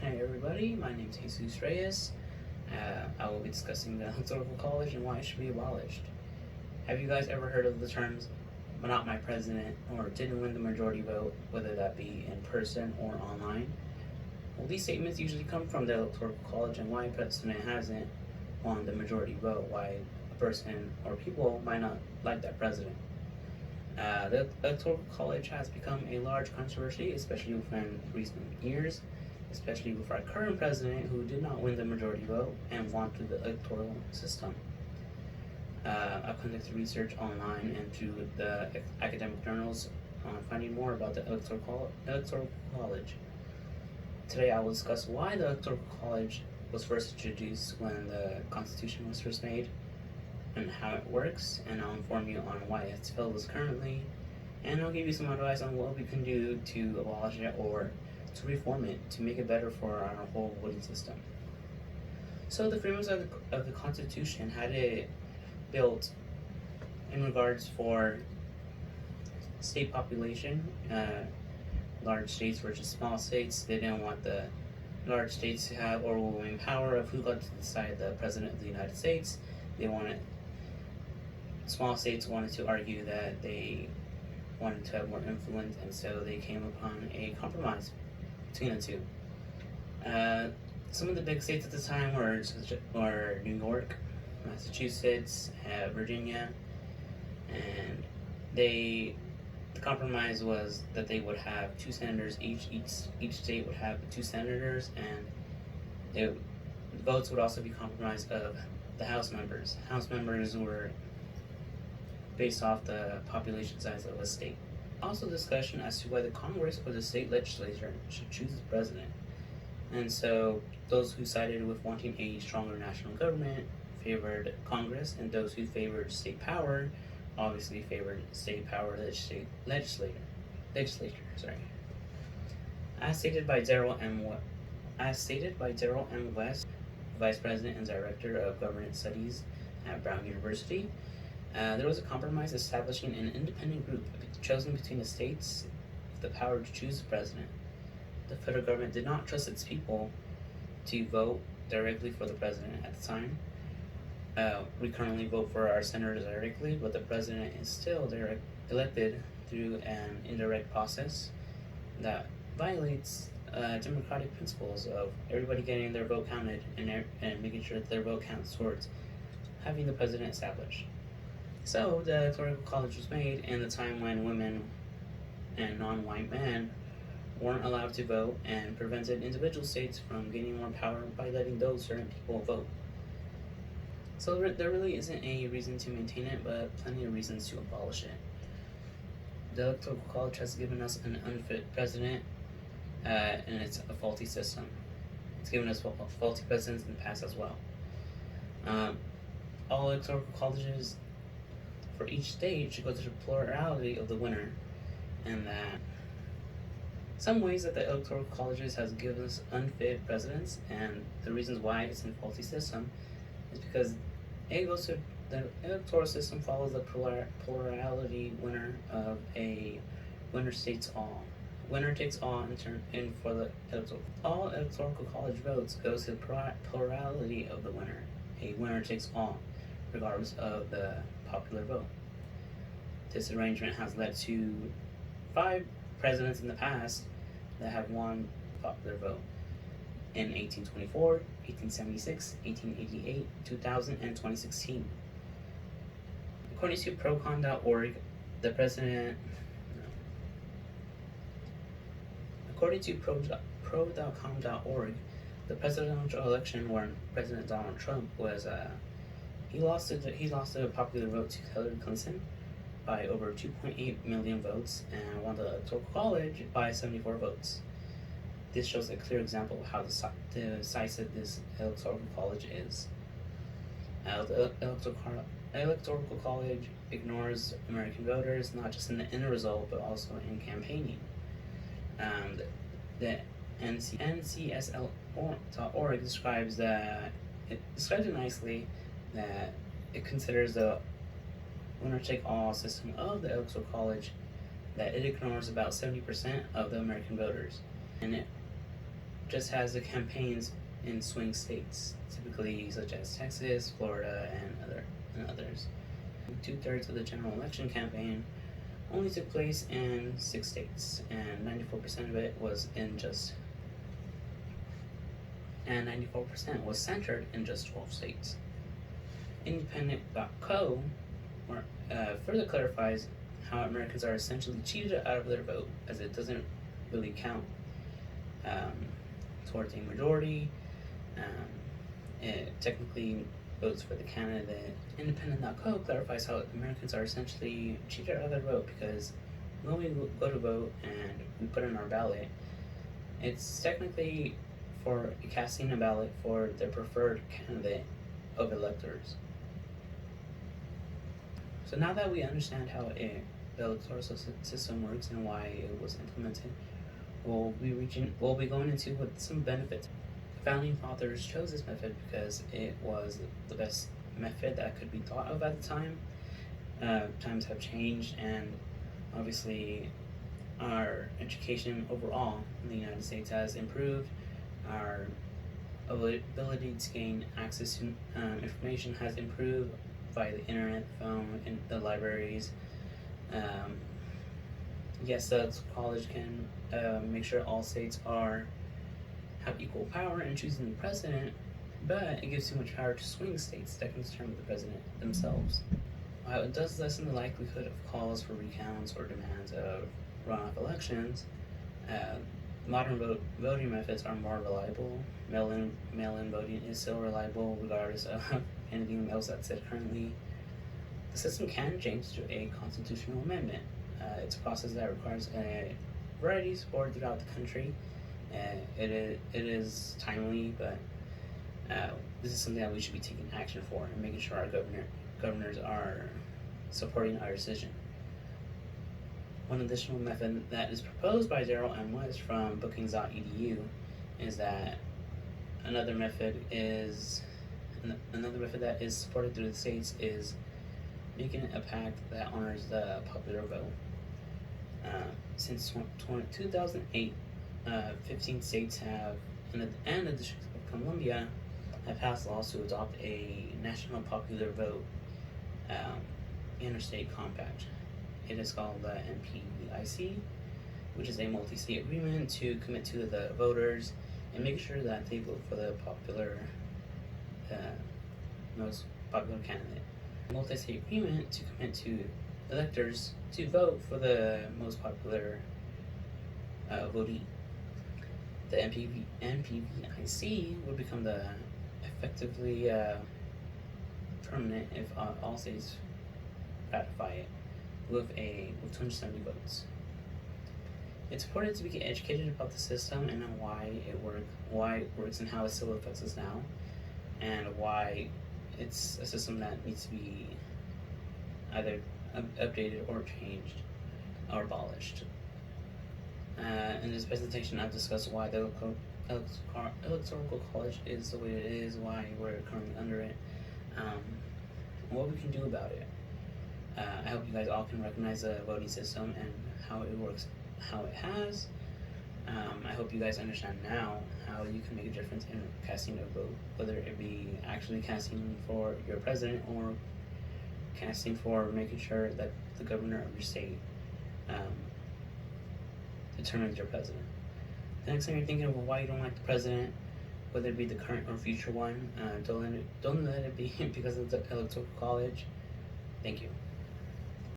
Hi everybody, my name is Jesus Reyes. I will be discussing the Electoral College and why it should be abolished. Have you guys ever heard of the terms "not my president" or "didn't win the majority vote," whether that be in person or online? Well, these statements usually come from the Electoral College and why a president hasn't won the majority vote, why a person or people might not like that president. The Electoral College has become a large controversy, especially within recent years, especially with our current president who did not win the majority vote and wanted the electoral system. I've conducted research online and through the academic journals on finding more about the Electoral College. Today I will discuss why the Electoral College was first introduced when the Constitution was first made, and how it works, and I'll inform you on why it's failed currently, and I'll give you some advice on what we can do to abolish it or to reform it to make it better for our whole voting system. So the framers of the Constitution had it built in regards for state population, large states versus small states. They didn't want the large states to have overwhelming power of who got to decide the president of the United States. Small states wanted to argue that they wanted to have more influence, and so they came upon a compromise between the two. Some of the big states at the time were New York, Massachusetts, Virginia, and the compromise was that they would have two senators each. Each state would have two senators, and the votes would also be compromised of the House members. House members were based off the population size of a state. Also discussion as to whether Congress or the state legislature should choose the president. And so those who sided with wanting a stronger national government favored Congress, and those who favored state power obviously favored state power legislature. As stated by Daryl M. West, Vice President and Director of Government Studies at Brown University, there was a compromise establishing an independent group chosen between the states with the power to choose the president. The federal government did not trust its people to vote directly for the president at the time. We currently vote for our senators directly, but the president is still elected through an indirect process that violates democratic principles of everybody getting their vote counted and making sure that their vote counts towards having the president established. So the Electoral College was made in the time when women and non-white men weren't allowed to vote, and prevented individual states from gaining more power by letting those certain people vote. So there really isn't a reason to maintain it, but plenty of reasons to abolish it. The Electoral College has given us an unfit president, and it's a faulty system. It's given us faulty presidents in the past as well. All electoral colleges for each state should go to the plurality of the winner, and that some ways that the electoral colleges has given us unfit presidents, and the reasons why it's a faulty system is because the electoral system follows the plurality winner of a winner takes all. Winner takes all in for the electoral. All electoral college votes goes to the plurality of the winner. A winner takes all, regardless of the popular vote. This arrangement has led to 5 presidents in the past that have won the popular vote in 1824, 1876, 1888, 2000, and 2016. According to procon.org, pro.com.org, the presidential election when President Donald Trump was he lost the popular vote to Hillary Clinton by over 2.8 million votes and won the Electoral College by 74 votes. This shows a clear example of how decisive this Electoral College is. The Electoral College ignores American voters, not just in the end result, but also in campaigning. The NCSL.org describes it nicely that it considers the winner-take-all system of the Electoral College that it ignores about 70% of the American voters, and it just has the campaigns in swing states, typically such as Texas, Florida, and others. 2/3 of the general election campaign only took place in 6 states, and 94% of it was and 94% was centered in just 12 states. Independent.co further clarifies how Americans are essentially cheated out of their vote, as it doesn't really count towards a majority. It technically votes for the candidate. Independent.co clarifies how Americans are essentially cheated out of their vote, because when we go to vote and we put in our ballot, it's technically for casting a ballot for the preferred candidate of electors. So now that we understand how the electoral system works and why it was implemented, we'll be going into what some benefits. The founding fathers chose this method because it was the best method that could be thought of at the time. Times have changed, and obviously our education overall in the United States has improved. Our ability to gain access to information has improved via the internet, phone, and the libraries. Yes, the Electoral College can make sure all states have equal power in choosing the president, but it gives too much power to swing states that can determine the president themselves. While it does lessen the likelihood of calls for recounts or demands of runoff elections, modern voting methods are more reliable. Mail-in voting is still reliable regardless of anything else that's said currently. The system can change to a constitutional amendment. It's a process that requires a variety of support throughout the country. It is timely, but this is something that we should be taking action for and making sure our governors are supporting our decision. One additional method that is proposed by Daryl M. West from bookings.edu is that another method that is supported through the states is making it a pact that honors the popular vote. Since 2008, 15 states have, and the District of Columbia, have passed laws to adopt a national popular vote interstate compact. It is called the NPVIC, which is a multi-state agreement to commit to the voters and make sure that they vote for the most popular candidate. Multi-state agreement to commit to electors to vote for the most popular votee. The NPVIC would become effectively permanent if all states ratify it with 270 votes. It's important to get educated about the system and why it works and how it still affects us now, and why it's a system that needs to be either updated or changed or abolished. In this presentation, I've discussed why the Electoral College is the way it is, why we're currently under it, what we can do about it. I hope you guys all can recognize the voting system and how it works, how it has. I hope you guys understand now how you can make a difference in casting a vote, whether it be actually casting for your president or casting for making sure that the governor of your state determines your president. The next time you're thinking of why you don't like the president, whether it be the current or future one, don't let it be because of the Electoral College. Thank you.